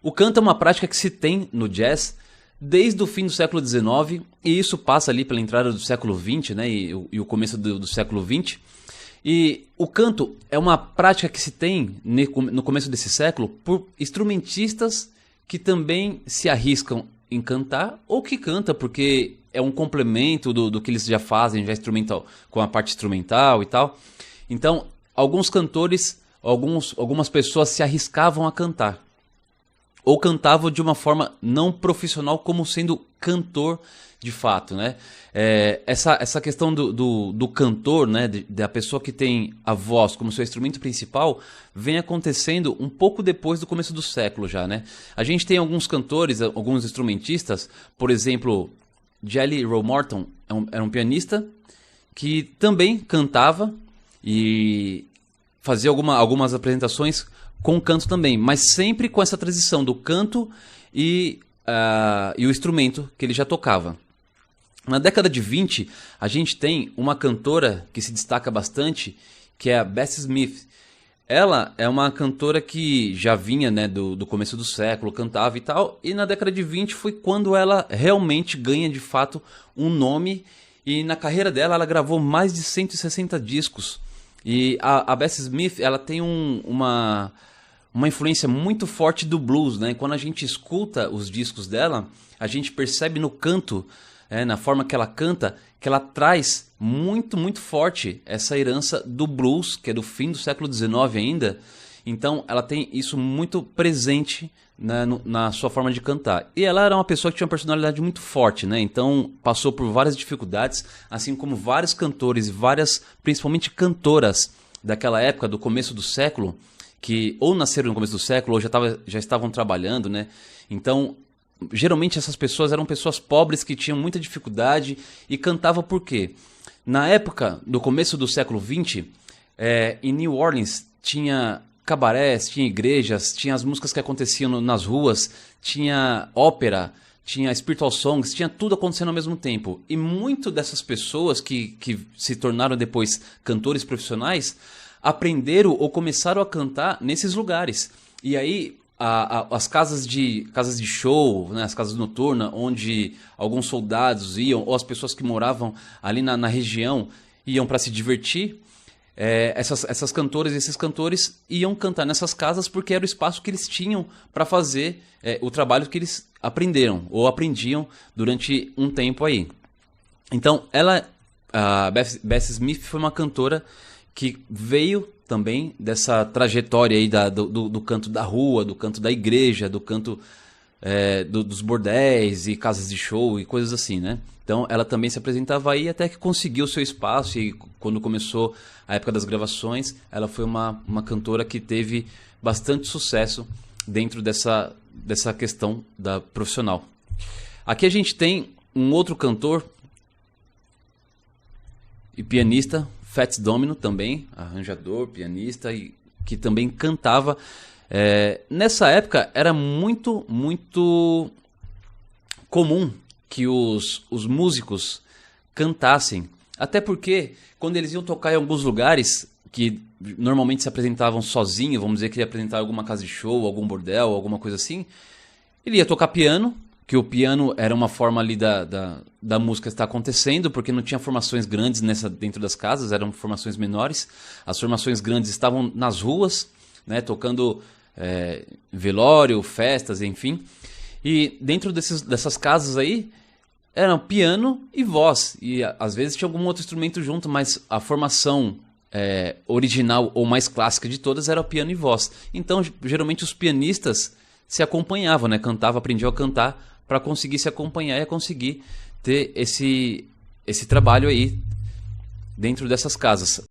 O canto é uma prática que se tem no jazz desde o fim do século XIX, e isso passa ali pela entrada do século XX, né, e o começo do século XX. E o canto é uma prática que se tem no começo desse século por instrumentistas que também se arriscam em cantar, ou que canta porque é um complemento do que eles já fazem, já instrumental, com a parte instrumental e tal. Então, alguns cantores, algumas pessoas se arriscavam a cantar. Ou cantavam de uma forma não profissional, como sendo cantor de fato, né? Essa questão do cantor, né? Da pessoa que tem a voz como seu instrumento principal, vem acontecendo um pouco depois do começo do século já, né? A gente tem alguns cantores, alguns instrumentistas, por exemplo, Jelly Roll Morton era um pianista que também cantava e fazia algumas apresentações com canto também, mas sempre com essa transição do canto e o instrumento que ele já tocava. Na década de 20, a gente tem uma cantora que se destaca bastante, que é a Bessie Smith. Ela é uma cantora que já vinha, né, do começo do século, cantava e tal, e na década de 20 foi quando ela realmente ganha de fato um nome, e na carreira dela ela gravou mais de 160 discos. E a Bessie Smith, ela tem uma influência muito forte do blues, né? Quando a gente escuta os discos dela, a gente percebe no canto, na forma que ela canta, que ela traz muito, muito forte essa herança do blues, que é do fim do século XIX ainda. Então ela tem isso muito presente na sua forma de cantar. E ela era uma pessoa que tinha uma personalidade muito forte, né? Então passou por várias dificuldades, assim como vários cantores e várias, principalmente cantoras daquela época, do começo do século, que ou nasceram no começo do século ou já estavam trabalhando, né? Então, geralmente essas pessoas eram pessoas pobres que tinham muita dificuldade e cantavam por quê? Na época, do começo do século XX, em New Orleans tinha cabarés, tinha igrejas, tinha as músicas que aconteciam nas ruas, tinha ópera, tinha spiritual songs, tinha tudo acontecendo ao mesmo tempo. E muito dessas pessoas que se tornaram depois cantores profissionais aprenderam ou começaram a cantar nesses lugares. E aí as casas de show, né, as casas noturnas, onde alguns soldados iam, ou as pessoas que moravam ali na região iam para se divertir, essas cantoras e esses cantores iam cantar nessas casas porque era o espaço que eles tinham para fazer o trabalho que eles aprenderam ou aprendiam durante um tempo aí. Então, a Bessie Smith foi uma cantora que veio também dessa trajetória aí do canto da rua, do canto da igreja, do canto dos bordéis e casas de show e coisas assim, né? Então ela também se apresentava aí até que conseguiu o seu espaço, e quando começou a época das gravações, ela foi uma cantora que teve bastante sucesso dentro dessa questão da profissional. Aqui a gente tem um outro cantor e pianista, Fats Domino também, arranjador, pianista, e que também cantava. Nessa época era muito, muito comum que os músicos cantassem. Até porque quando eles iam tocar em alguns lugares que normalmente se apresentavam sozinhos, vamos dizer que ia apresentar alguma casa de show, algum bordel, alguma coisa assim, ele ia tocar piano, que o piano era uma forma ali da música estar acontecendo, porque não tinha formações grandes dentro das casas, eram formações menores. As formações grandes estavam nas ruas, né, tocando velório, festas, enfim. E dentro dessas casas aí, eram piano e voz. E às vezes tinha algum outro instrumento junto, mas a formação original ou mais clássica de todas era o piano e voz. Então, geralmente os pianistas se acompanhavam, né? Aprendiam a cantar para conseguir se acompanhar e conseguir ter esse trabalho aí dentro dessas casas.